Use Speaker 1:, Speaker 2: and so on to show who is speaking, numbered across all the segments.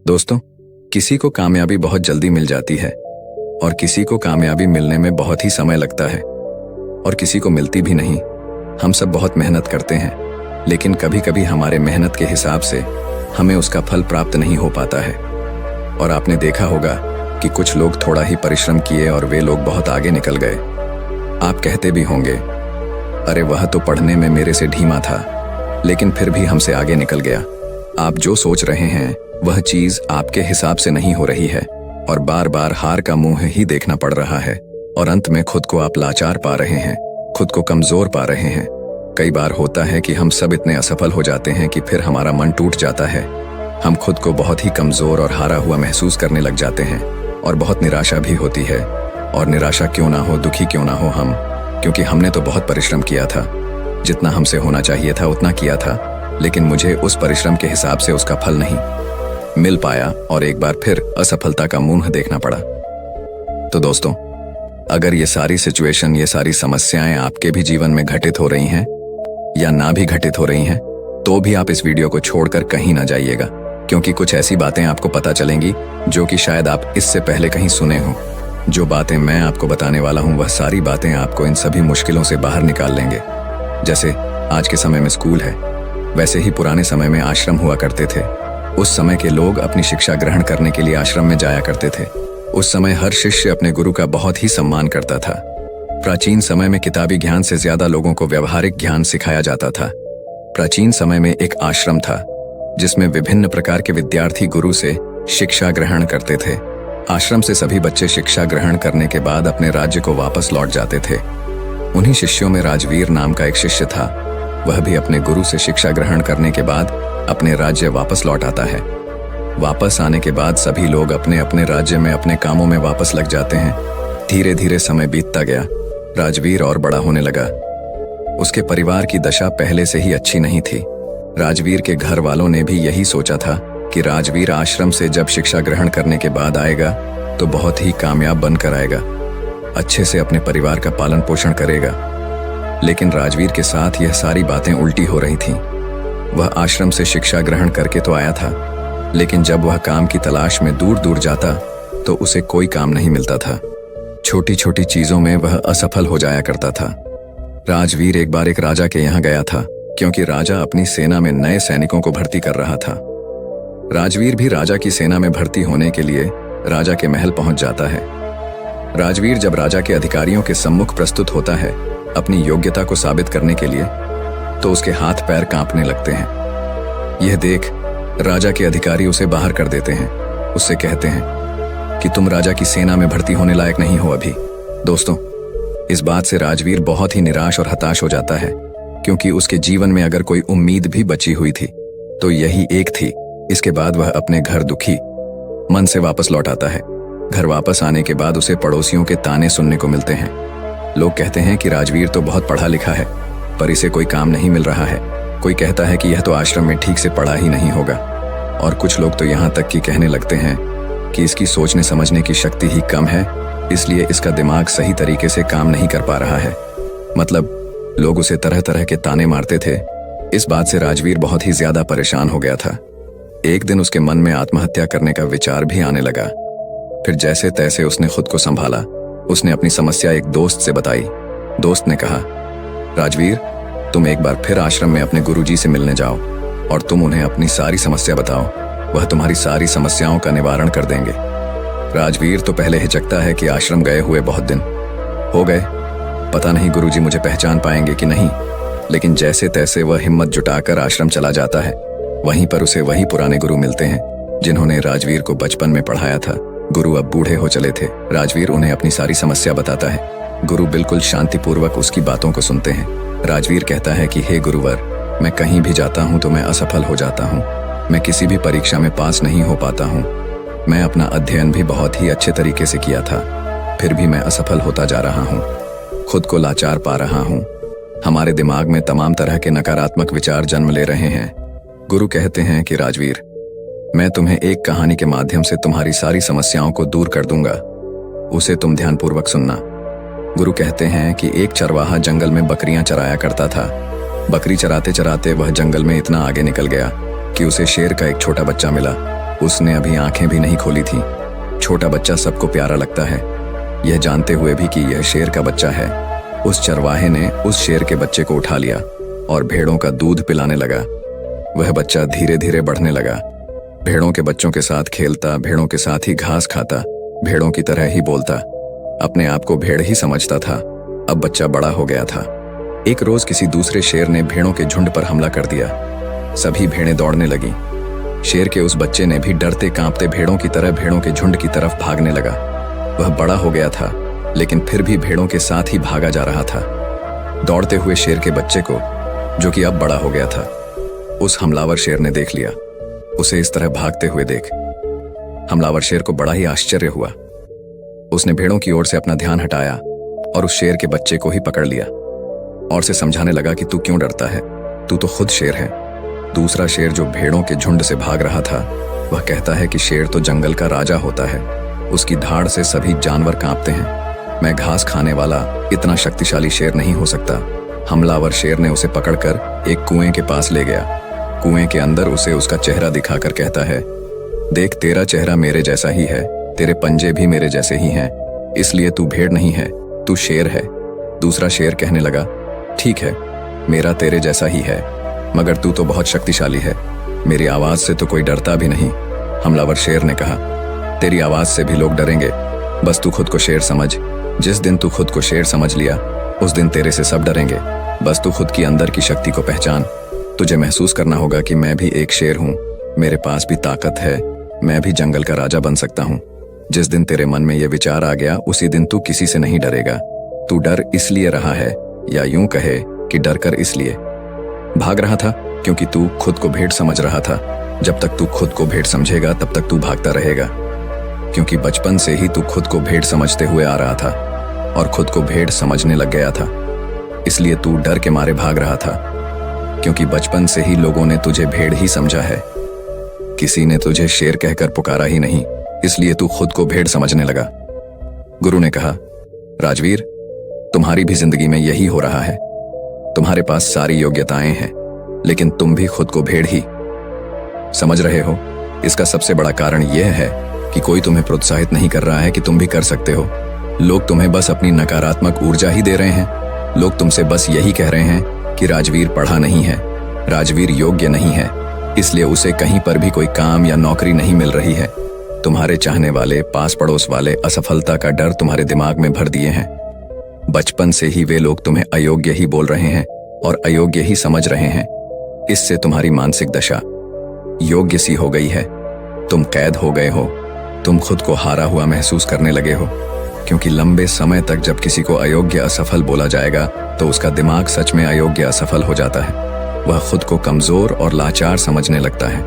Speaker 1: दोस्तों, किसी को कामयाबी बहुत जल्दी मिल जाती है और किसी को कामयाबी मिलने में बहुत ही समय लगता है और किसी को मिलती भी नहीं। हम सब बहुत मेहनत करते हैं, लेकिन कभी कभी हमारे मेहनत के हिसाब से हमें उसका फल प्राप्त नहीं हो पाता है। और आपने देखा होगा कि कुछ लोग थोड़ा ही परिश्रम किए और वे लोग बहुत आगे निकल गए। आप कहते भी होंगे, अरे वह तो पढ़ने में मेरे से ढीमा था, लेकिन फिर भी हमसे आगे निकल गया। आप जो सोच रहे हैं वह चीज आपके हिसाब से नहीं हो रही है और बार बार हार का मुंह ही देखना पड़ रहा है और अंत में खुद को आप लाचार पा रहे हैं, खुद को कमजोर पा रहे हैं। कई बार होता है कि हम सब इतने असफल हो जाते हैं कि फिर हमारा मन टूट जाता है। हम खुद को बहुत ही कमजोर और हारा हुआ महसूस करने लग जाते हैं और बहुत निराशा भी होती है। और निराशा क्यों ना हो, दुखी क्यों ना हो हम, क्योंकि हमने तो बहुत परिश्रम किया था, जितना हमसे होना चाहिए था उतना किया था, लेकिन मुझे उस परिश्रम के हिसाब से उसका फल नहीं मिल पाया और एक बार फिर असफलता का मुंह देखना पड़ा। तो दोस्तों, अगर ये सारी सिचुएशन, ये सारी समस्याएं आपके भी जीवन में घटित हो रही हैं या ना भी घटित हो रही हैं, तो भी आप इस वीडियो को छोड़कर कहीं ना जाइएगा, क्योंकि कुछ ऐसी बातें आपको पता चलेंगी जो कि शायद आप इससे पहले कहीं सुने हो। जो बातें मैं आपको बताने वाला हूं, वह सारी बातें आपको इन सभी मुश्किलों से बाहर निकाल लेंगे। जैसे आज के समय में स्कूल है, वैसे ही पुराने समय में आश्रम हुआ करते थे। उस समय के लोग अपनी शिक्षा ग्रहण करने के लिए आश्रम में जाया करते थे। उस समय हर शिष्य अपने गुरु का बहुत ही सम्मान करता था। प्राचीन समय में किताबी ज्ञान से ज्यादा लोगों को व्यावहारिक ज्ञान सिखाया जाता था। प्राचीन समय में एक आश्रम था जिसमें विभिन्न प्रकार के विद्यार्थी गुरु से शिक्षा ग्रहण करते थे। आश्रम से सभी बच्चे शिक्षा ग्रहण करने के बाद अपने राज्य को वापस लौट जाते थे। उन्हीं शिष्यों में राजवीर नाम का एक शिष्य था। वह भी अपने गुरु से शिक्षा ग्रहण करने के बाद अपने राज्य वापस लौट आता है। वापस आने के बाद सभी लोग अपने अपने राज्य में अपने कामों में वापस लग जाते हैं। धीरे धीरे समय बीतता गया। राजवीर और बड़ा होने लगा। उसके परिवार की दशा पहले से ही अच्छी नहीं थी। राजवीर के घर वालों ने भी यही सोचा था कि राजवीर आश्रम से जब शिक्षा ग्रहण करने के बाद आएगा तो बहुत ही कामयाब बनकर आएगा, अच्छे से अपने परिवार का पालन पोषण करेगा। लेकिन राजवीर के साथ यह सारी बातें उल्टी हो रही थीं। वह आश्रम से शिक्षा ग्रहण करके तो आया था, लेकिन जब वह काम की तलाश में दूर दूर जाता तो उसे कोई काम नहीं मिलता था। छोटी छोटी चीजों में वह असफल हो जाया करता था। राजवीर एक बार एक राजा के यहाँ गया था, क्योंकि राजा अपनी सेना में नए सैनिकों को भर्ती कर रहा था। राजवीर भी राजा की सेना में भर्ती होने के लिए राजा के महल पहुंच जाता है। राजवीर जब राजा के अधिकारियों के सम्मुख प्रस्तुत होता है अपनी योग्यता को साबित करने के लिए, तो उसके हाथ पैर कांपने लगते हैं। यह देख राजा के अधिकारी उसे बाहर कर देते हैं। उससे कहते हैं कि तुम राजा की सेना में भर्ती होने लायक नहीं हो अभी। दोस्तों, इस बात से राजवीर बहुत ही निराश और हताश हो जाता है, क्योंकि उसके जीवन में अगर कोई उम्मीद भी बची हुई थी तो यही एक थी। इसके बाद वह अपने घर दुखी मन से वापस लौट आता है। घर वापस आने के बाद उसे पड़ोसियों के ताने सुनने को मिलते हैं। लोग कहते हैं कि राजवीर तो बहुत पढ़ा लिखा है, पर इसे कोई काम नहीं मिल रहा है। कोई कहता है कि यह तो आश्रम में ठीक से पढ़ा ही नहीं होगा, और कुछ लोग तो यहाँ तक कि कहने लगते हैं कि इसकी सोचने समझने की शक्ति ही कम है, इसलिए इसका दिमाग सही तरीके से काम नहीं कर पा रहा है। मतलब लोग उसे तरह तरह के ताने मारते थे। इस बात से राजवीर बहुत ही ज्यादा परेशान हो गया था। एक दिन उसके मन में आत्महत्या करने का विचार भी आने लगा। फिर जैसे तैसे उसने खुद को संभाला। उसने अपनी समस्या एक दोस्त से बताई। दोस्त ने कहा, राजवीर, तुम एक बार फिर आश्रम में अपने गुरुजी से मिलने जाओ और तुम उन्हें अपनी सारी समस्या बताओ। वह तुम्हारी सारी समस्याओं का निवारण कर देंगे। राजवीर तो पहले हिचकता है कि आश्रम गए हुए बहुत दिन हो गए, पता नहीं गुरुजी मुझे पहचान पाएंगे कि नहीं। लेकिन जैसे तैसे वह हिम्मत जुटाकर आश्रम चला जाता है। वहीं पर उसे वही पुराने गुरु मिलते हैं जिन्होंने राजवीर को बचपन में पढ़ाया था। गुरु अब बूढ़े हो चले थे। राजवीर उन्हें अपनी सारी समस्या बताता है। गुरु बिल्कुल शांतिपूर्वक उसकी बातों को सुनते हैं। राजवीर कहता है कि हे गुरुवर, मैं कहीं भी जाता हूँ तो मैं असफल हो जाता हूँ। मैं किसी भी परीक्षा में पास नहीं हो पाता हूँ। मैं अपना अध्ययन भी बहुत ही अच्छे तरीके से किया था, फिर भी मैं असफल होता जा रहा हूँ। खुद को लाचार पा रहा हूँ। हमारे दिमाग में तमाम तरह के नकारात्मक विचार जन्म ले रहे हैं। गुरु कहते हैं कि राजवीर, मैं तुम्हें एक कहानी के माध्यम से तुम्हारी सारी समस्याओं को दूर कर दूंगा, उसे तुम ध्यानपूर्वक सुनना। गुरु कहते हैं कि एक चरवाहा जंगल में बकरियां चराया करता था। बकरी चराते चराते वह जंगल में इतना आगे निकल गया कि उसे शेर का एक छोटा बच्चा मिला। उसने अभी आंखें भी नहीं खोली थी। छोटा बच्चा सबको प्यारा लगता है, यह जानते हुए भी कि यह शेर का बच्चा है। उस चरवाहे ने उस शेर के बच्चे को उठा लिया और भेड़ों का दूध पिलाने लगा। वह बच्चा धीरे धीरे बढ़ने लगा, भेड़ों के बच्चों के साथ खेलता, भेड़ों के साथ ही घास खाता, भेड़ों की तरह ही बोलता, अपने आप को भेड़ ही समझता था। अब बच्चा बड़ा हो गया था। एक रोज किसी दूसरे शेर ने भेड़ों के झुंड पर हमला कर दिया। सभी भेड़ें दौड़ने लगी। शेर के उस बच्चे ने भी डरते कांपते भेड़ों की तरह भेड़ों के झुंड की तरफ भागने लगा। वह बड़ा हो गया था, लेकिन फिर भी भेड़ों के साथ ही भागा जा रहा था। दौड़ते हुए शेर के बच्चे को, जो कि अब बड़ा हो गया था, उस हमलावर शेर ने देख लिया। उसे इस तरह भागते हुए देख हमलावर शेर को बड़ा ही आश्चर्य हुआ। उसने भेड़ों की ओर से अपना ध्यान हटाया और उस शेर के बच्चे को ही पकड़ लिया और से समझाने लगा कि तू क्यों डरता है, तू तो खुद शेर है। दूसरा शेर जो भेड़ों के झुंड से भाग रहा था, वह कहता है कि शेर तो जंगल का राजा होता है, उसकी धाड़ से सभी जानवर कांपते हैं। मैं घास खाने वाला इतना शक्तिशाली शेर नहीं हो सकता। हमलावर शेर ने उसे पकड़कर एक कुएं के पास ले गया। कुएं के अंदर उसे उसका चेहरा दिखाकर कहता है, देख तेरा चेहरा मेरे जैसा ही है, तेरे पंजे भी मेरे जैसे ही हैं, इसलिए तू भेड़ नहीं है, तू शेर है। दूसरा शेर कहने लगा, ठीक है, मेरा तेरे जैसा ही है, मगर तू तो बहुत शक्तिशाली है, मेरी आवाज से तो कोई डरता भी नहीं। हमलावर शेर ने कहा, तेरी आवाज से भी लोग डरेंगे, बस तू खुद को शेर समझ। जिस दिन तू खुद को शेर समझ लिया, उस दिन तेरे से सब डरेंगे। बस तू खुद की अंदर की शक्ति को पहचान। तुझे महसूस करना होगा कि मैं भी एक शेर हूँ, मेरे पास भी ताकत है, मैं भी जंगल का राजा बन सकता हूँ। जिस दिन तेरे मन में यह विचार आ गया, उसी दिन तू किसी से नहीं डरेगा। तू डर इसलिए रहा है, या यूं कहे कि डर कर इसलिए भाग रहा था, क्योंकि तू खुद को भेड़ समझ रहा था। जब तक तू खुद को भेड़ समझेगा, तब तक तू भागता रहेगा, क्योंकि बचपन से ही तू खुद को भेड़ समझते हुए आ रहा था और खुद को भेड़ समझने लग गया था। इसलिए तू डर के मारे भाग रहा था, क्योंकि बचपन से ही लोगों ने तुझे भेड़ ही समझा है। किसी ने तुझे शेर कहकर पुकारा ही नहीं, इसलिए तू खुद को भेड़ समझने लगा। गुरु ने कहा, राजवीर, तुम्हारी भी जिंदगी में यही हो रहा है। तुम्हारे पास सारी योग्यताएं हैं, लेकिन तुम भी खुद को भेड़ ही समझ रहे हो। इसका सबसे बड़ा कारण यह है कि कोई तुम्हें प्रोत्साहित नहीं कर रहा है कि तुम भी कर सकते हो। लोग तुम्हें बस अपनी नकारात्मक ऊर्जा ही दे रहे हैं। लोग तुमसे बस यही कह रहे हैं कि राजवीर पढ़ा नहीं है, राजवीर योग्य नहीं है, इसलिए उसे कहीं पर भी कोई काम या नौकरी नहीं मिल रही है। तुम्हारे चाहने वाले, पास पड़ोस वाले असफलता का डर तुम्हारे दिमाग में भर दिए हैं। बचपन से ही वे लोग तुम्हें अयोग्य ही बोल रहे हैं और अयोग्य ही समझ रहे हैं। इससे तुम्हारी मानसिक दशा योग्य सी हो गई है। तुम कैद हो गए हो, तुम खुद को हारा हुआ महसूस करने लगे हो, क्योंकि लंबे समय तक जब किसी को अयोग्य असफल बोला जाएगा, तो उसका दिमाग सच में अयोग्य असफल हो जाता है। वह खुद को कमजोर और लाचार समझने लगता है,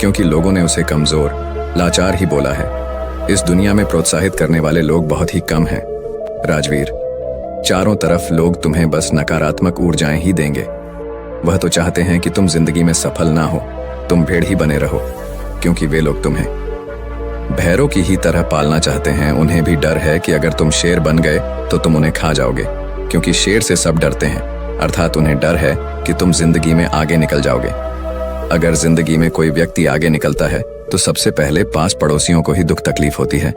Speaker 1: क्योंकि लोगों ने उसे कमजोर, लाचार ही बोला है। इस दुनिया में प्रोत्साहित करने वाले लोग बहुत ही कम हैं। राजवीर, चारों तरफ लोग तुम्हें बस नकारात्मक ऊर्जाएं ही देंगे। वह तो चाहते हैं कि तुम जिंदगी में सफल ना हो, तुम भेड़ ही बने रहो, क्योंकि वे लोग तुम्हें भैरों की ही तरह पालना चाहते हैं। उन्हें भी डर है कि अगर तुम शेर बन गए तो तुम उन्हें खा जाओगे, क्योंकि शेर से सब डरते हैं। अर्थात उन्हें डर है कि तुम जिंदगी में आगे निकल जाओगे। अगर जिंदगी में कोई व्यक्ति आगे निकलता है, तो सबसे पहले पास पड़ोसियों को ही दुख तकलीफ होती है।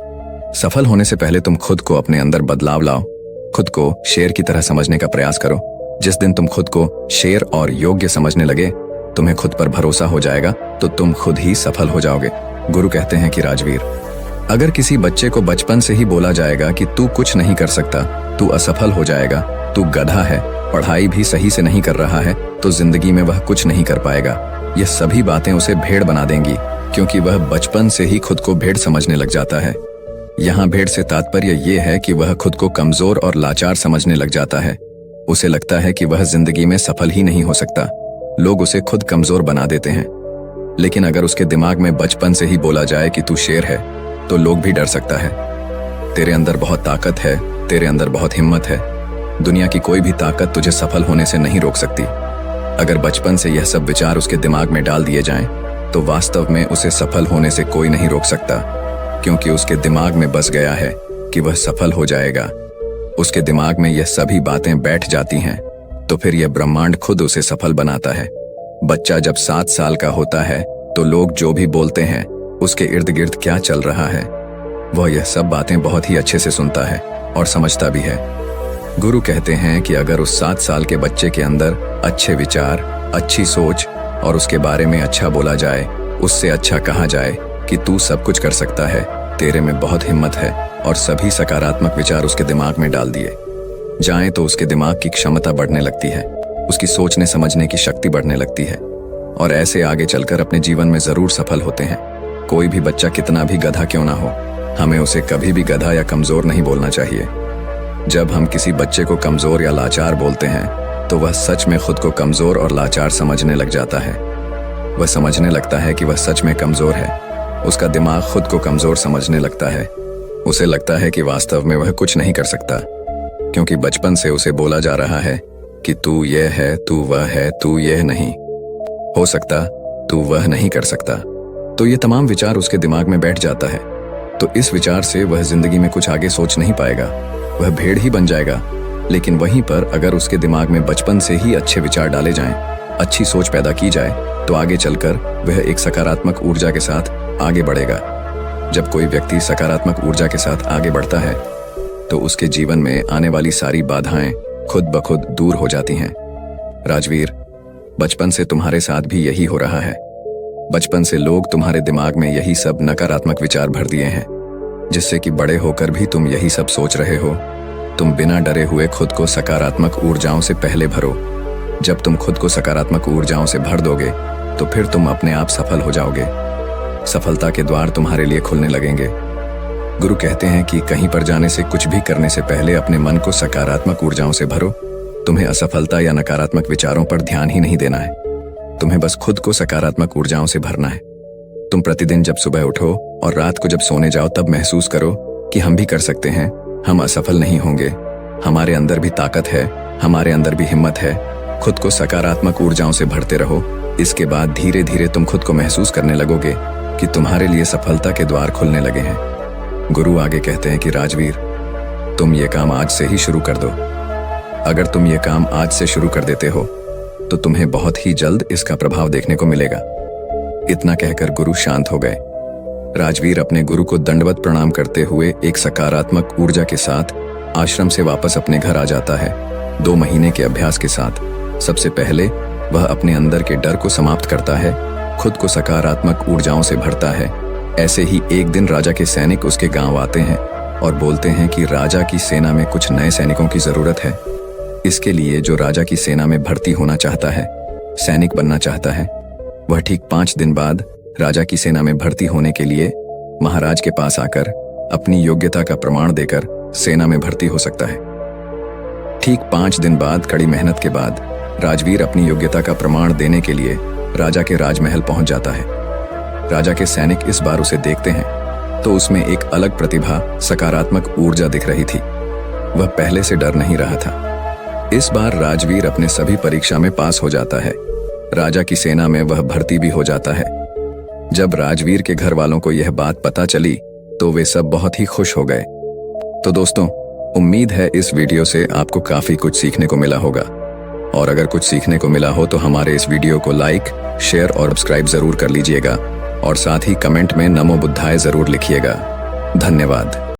Speaker 1: सफल होने से पहले तुम खुद को अपने अंदर बदलाव लाओ, खुद को शेर की तरह समझने का प्रयास करो। जिस दिन तुम खुद को शेर और योग्य समझने लगे, तुम्हें खुद पर भरोसा हो जाएगा, तो तुम खुद ही सफल हो जाओगे। गुरु कहते हैं कि राजवीर, अगर किसी बच्चे को बचपन से ही बोला जाएगा कि तू कुछ नहीं कर सकता, तू असफल हो जाएगा, तू गधा है, पढ़ाई भी सही से नहीं कर रहा है, तो जिंदगी में वह कुछ नहीं कर पाएगा। ये सभी बातें उसे भेड़ बना देंगी, क्योंकि वह बचपन से ही खुद को भेड़ समझने लग जाता है। यहाँ भेड़ से तात्पर्य ये है कि वह खुद को कमजोर और लाचार समझने लग जाता है। उसे लगता है कि वह जिंदगी में सफल ही नहीं हो सकता। लोग उसे खुद कमजोर बना देते हैं। लेकिन अगर उसके दिमाग में बचपन से ही बोला जाए कि तू शेर है, तो लोग भी डर सकता है। तेरे अंदर बहुत ताकत है, तेरे अंदर बहुत हिम्मत है। दुनिया की कोई भी ताकत तुझे सफल होने से नहीं रोक सकती। अगर बचपन से यह सब विचार उसके दिमाग में डाल दिए जाएं, तो वास्तव में उसे सफल होने से कोई नहीं रोक सकता, क्योंकि उसके दिमाग में बस गया है कि वह सफल हो जाएगा। उसके दिमाग में यह सभी बातें बैठ जाती हैं, तो फिर यह ब्रह्मांड खुद उसे सफल बनाता है। बच्चा जब 7 साल का होता है, तो लोग जो भी बोलते हैं उसके इर्द गिर्द क्या चल रहा है, वह यह सब बातें बहुत ही अच्छे से सुनता है और समझता भी है। गुरु कहते हैं कि अगर उस 7 साल के बच्चे के अंदर अच्छे विचार, अच्छी सोच और उसके बारे में अच्छा बोला जाए, उससे अच्छा कहा जाए कि तू सब कुछ कर सकता है, तेरे में बहुत हिम्मत है, और सभी सकारात्मक विचार उसके दिमाग में डाल दिए जाएं तो उसके दिमाग की क्षमता बढ़ने लगती है, उसकी सोचने समझने की शक्ति बढ़ने लगती है और ऐसे आगे चलकर अपने जीवन में जरूर सफल होते हैं। कोई भी बच्चा कितना भी गधा क्यों ना हो, हमें उसे कभी भी गधा या कमजोर नहीं बोलना चाहिए। जब हम किसी बच्चे को कमजोर या लाचार बोलते हैं तो वह सच में खुद को कमजोर और लाचार समझने लग जाता है। वह समझने लगता है कि वह सच में कमजोर है। उसका दिमाग खुद को कमजोर समझने लगता है। उसे लगता है कि वास्तव में वह कुछ नहीं कर सकता, क्योंकि बचपन से उसे बोला जा रहा है कि तू यह है, तू वह है, तू यह नहीं हो सकता, तू वह नहीं कर सकता। तो ये तमाम विचार उसके दिमाग में बैठ जाता है। तो इस विचार से वह जिंदगी में कुछ आगे सोच नहीं पाएगा, वह भेड़ ही बन जाएगा। लेकिन वहीं पर अगर उसके दिमाग में बचपन से ही अच्छे विचार डाले जाएं, अच्छी सोच पैदा की जाए, तो आगे चलकर वह एक सकारात्मक ऊर्जा के साथ आगे बढ़ेगा। जब कोई व्यक्ति सकारात्मक ऊर्जा के साथ आगे बढ़ता है तो उसके जीवन में आने वाली सारी बाधाएं खुद ब खुद दूर हो जाती हैं। राजवीर, बचपन से तुम्हारे साथ भी यही हो रहा है। बचपन से लोग तुम्हारे दिमाग में यही सब नकारात्मक विचार भर दिए हैं, जिससे कि बड़े होकर भी तुम यही सब सोच रहे हो। तुम बिना डरे हुए खुद को सकारात्मक ऊर्जाओं से पहले भरो। जब तुम खुद को सकारात्मक ऊर्जाओं से भर दोगे तो फिर तुम अपने आप सफल हो जाओगे। सफलता के द्वार तुम्हारे लिए खुलने लगेंगे। गुरु कहते हैं कि कहीं पर जाने से, कुछ भी करने से पहले अपने मन को सकारात्मक ऊर्जाओं से भरो। तुम्हें असफलता या नकारात्मक विचारों पर ध्यान ही नहीं देना है, तुम्हें बस खुद को सकारात्मक ऊर्जाओं से भरना है। तुम प्रतिदिन जब सुबह उठो और रात को जब सोने जाओ तब महसूस करो कि हम भी कर सकते हैं, हम असफल नहीं होंगे, हमारे अंदर भी ताकत है, हमारे अंदर भी हिम्मत है। खुद को सकारात्मक ऊर्जाओं से भरते रहो। इसके बाद धीरे धीरे तुम खुद को महसूस करने लगोगे कि तुम्हारे लिए सफलता के द्वार खुलने लगे हैं। गुरु आगे कहते हैं कि राजवीर, तुम ये काम आज से ही शुरू कर दो। अगर तुम ये काम आज से शुरू कर देते हो तो तुम्हें बहुत ही जल्द इसका प्रभाव देखने को मिलेगा। इतना कहकर गुरु शांत हो गए। राजवीर अपने गुरु को दंडवत प्रणाम करते हुए एक सकारात्मक ऊर्जा के साथ आश्रम से वापस अपने घर आ जाता है। 2 महीने के अभ्यास के साथ सबसे पहले वह अपने अंदर के डर को समाप्त करता है, खुद को सकारात्मक ऊर्जाओं से भरता है। ऐसे ही एक दिन राजा के सैनिक उसके गांव आते हैं और बोलते हैं कि राजा की सेना में कुछ नए सैनिकों की जरूरत है। इसके लिए जो राजा की सेना में भर्ती होना चाहता है, सैनिक बनना चाहता है, वह ठीक 5 दिन बाद राजा की सेना में भर्ती होने के लिए महाराज के पास आकर अपनी योग्यता का प्रमाण देकर सेना में भर्ती हो सकता है। ठीक 5 दिन बाद कड़ी मेहनत के बाद राजवीर अपनी योग्यता का प्रमाण देने के लिए राजा के राजमहल पहुंच जाता है। राजा के सैनिक इस बार उसे देखते हैं तो उसमें एक अलग प्रतिभा, सकारात्मक ऊर्जा दिख रही थी। वह पहले से डर नहीं रहा था। इस बार राजवीर अपने सभी परीक्षा में पास हो जाता है। राजा की सेना में वह भर्ती भी हो जाता है। जब राजवीर के घर वालों को यह बात पता चली तो वे सब बहुत ही खुश हो गए। तो दोस्तों, उम्मीद है इस वीडियो से आपको काफी कुछ सीखने को मिला होगा, और अगर कुछ सीखने को मिला हो तो हमारे इस वीडियो को लाइक, शेयर और सब्सक्राइब जरूर कर लीजिएगा, और साथ ही कमेंट में नमो बुद्धाय जरूर लिखिएगा। धन्यवाद।